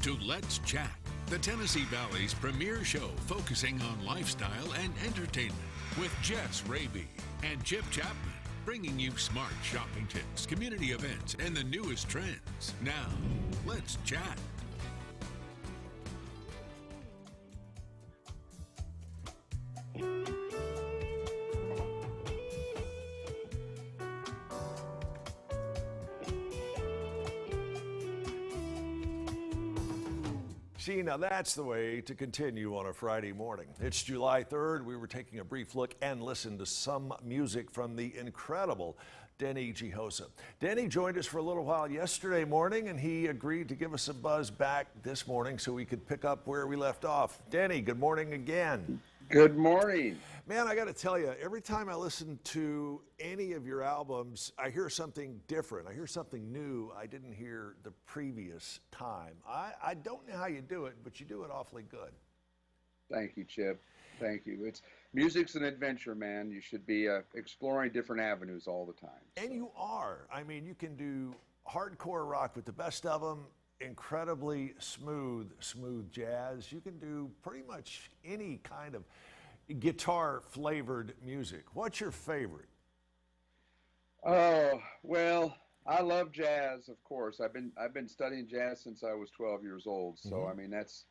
to Let's Chat, the Tennessee Valley's premier show focusing on lifestyle and entertainment with Jess Raby and Chip Chapman, bringing you smart shopping tips, community events, and the newest trends. Now, let's chat. See, now that's the way to continue on a Friday morning. It's July 3rd. We were taking a brief look and listened to some music from the incredible Denny Jiosa. Denny joined us for a little while yesterday morning, and he agreed to give us a buzz back this morning so we could pick up where we left off. Denny, good morning again. Good morning. Man, I got to tell you, every time I listen to any of your albums, I hear something different. I hear something new I didn't hear the previous time. I don't know how you do it, but you do it awfully good. Thank you, Chip. Thank you. Music's an adventure, man. You should be exploring different avenues all the time. And you are. I mean, you can do hardcore rock with the best of them, incredibly smooth jazz. You can do pretty much any kind of guitar flavored music. What's your favorite? Oh, well, I love jazz, of course. I've been studying jazz since I was 12 years old. So I mean, that's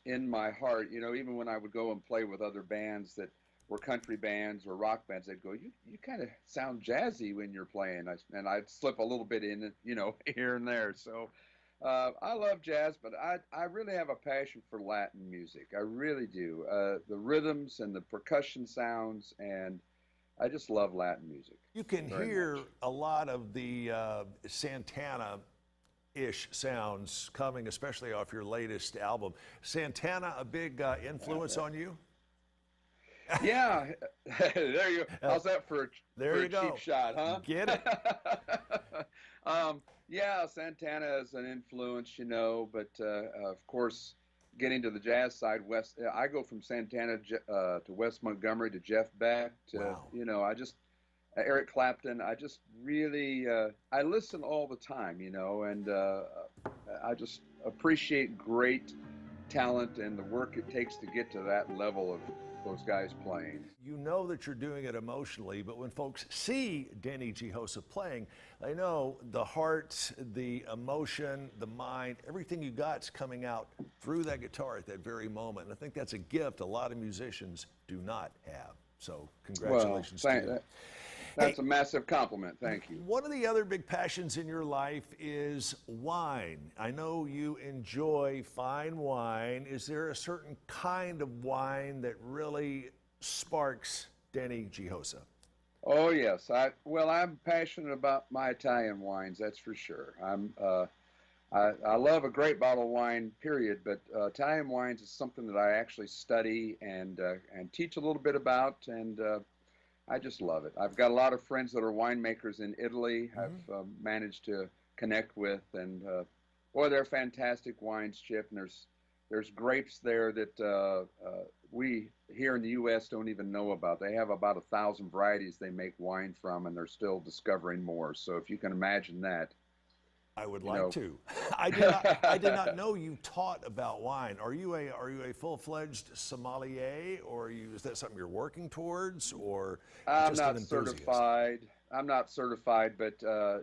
in my heart. You know, even when I would go and play with other bands that were country bands or rock bands, they'd go, you kind of sound jazzy when you're playing. And I'd slip a little bit in, you know, here and there. So I love jazz, but I really have a passion for Latin music. I really do. The rhythms and the percussion sounds, and I just love Latin music. You can hear a lot of the Santana-ish sounds coming, especially off your latest album. Santana, a big influence on you? Yeah, there you go. How's that for a cheap shot, huh? Get it. Yeah, Santana is an influence, you know, but of course, getting to the jazz side, I go from Santana to Wes Montgomery to Jeff Beck to, you know, Eric Clapton. I just really, I listen all the time, you know, and I just appreciate great talent and the work it takes to get to that level of those guys playing. You know that you're doing it emotionally, but when folks see Denny Jiosa playing, they know the heart, the emotion, the mind, everything you got's coming out through that guitar at that very moment. And I think that's a gift a lot of musicians do not have. So congratulations to you. That's a massive compliment. Thank you. One of the other big passions in your life is wine. I know you enjoy fine wine. Is there a certain kind of wine that really sparks Denny Jiosa? Oh, yes. I'm passionate about my Italian wines, that's for sure. I love a great bottle of wine, period, but Italian wines is something that I actually study and teach a little bit about, and I just love it. I've got a lot of friends that are winemakers in Italy. I've managed to connect with, and boy, they're fantastic wines, Chip. And there's grapes there that we here in the U.S. don't even know about. They have about 1,000 varieties they make wine from, and they're still discovering more. So if you can imagine that. I would like to. I did not know you taught about wine. Are you a full-fledged sommelier, or is that something you're working towards, or I'm not certified. I'm not certified, but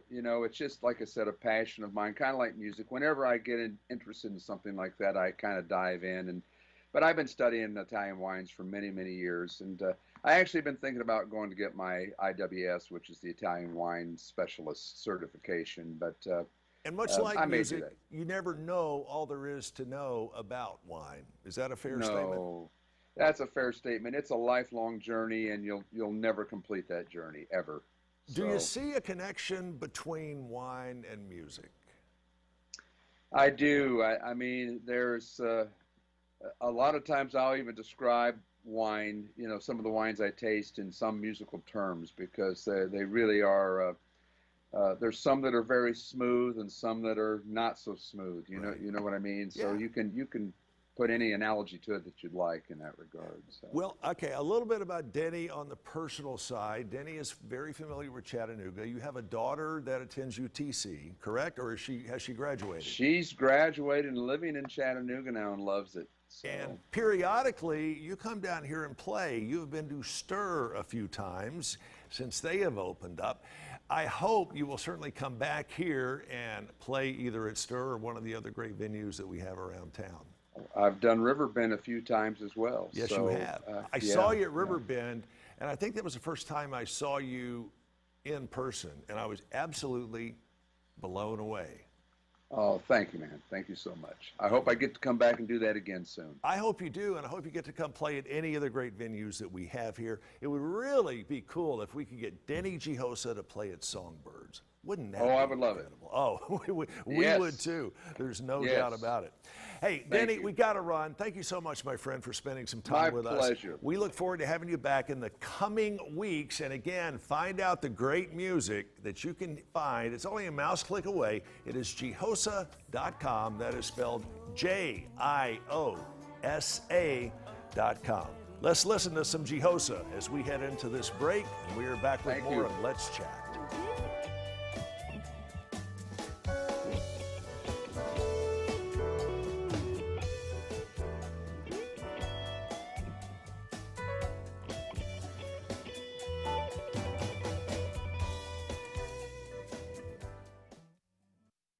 you know, it's just like I said, a passion of mine, kind of like music. Whenever I get interested in something like that, I kind of dive in. But I've been studying Italian wines for many, many years, and I actually been thinking about going to get my IWS, which is the Italian Wine Specialist certification, but. And much like music, you never know all there is to know about wine. Is that a fair statement? No, that's a fair statement. It's a lifelong journey, and you'll never complete that journey, ever. Do you see a connection between wine and music? I do. I mean, there's a lot of times I'll even describe wine, you know, some of the wines I taste in some musical terms, because they really are... there's some that are very smooth and some that are not so smooth. You know what I mean. So you can put any analogy to it that you'd like in that regard. So. Well, okay, a little bit about Denny on the personal side. Denny is very familiar with Chattanooga. You have a daughter that attends UTC, correct? Or has she graduated? She's graduated and living in Chattanooga now and loves it. So. And periodically, you come down here and play. You've been to Stir a few times since they have opened up. I hope you will certainly come back here and play either at Stir or one of the other great venues that we have around town. I've done Riverbend a few times as well. Yes, so, you have. I yeah, saw you at Riverbend, and I think that was the first time I saw you in person, and I was absolutely blown away. Oh, thank you, man. Thank you so much. I hope I get to come back and do that again soon. I hope you do, and I hope you get to come play at any of the great venues that we have here. It would really be cool if we could get Denny Jiosa to play at Songbirds. Wouldn't that be I would love it. incredible? Oh, we Yes. would too. There's no Yes. doubt about it. Hey, Thank Denny, you. we got to run. Thank you so much, my friend, for spending some time My with pleasure. us. We look forward to having you back in the coming weeks. And again, find out the great music that you can find. It's only a mouse click away. It is Jiosa.com. That is spelled Jiosa.com. Let's listen to some Jiosa as we head into this break. And we are back with Thank more you. of Let's Chat.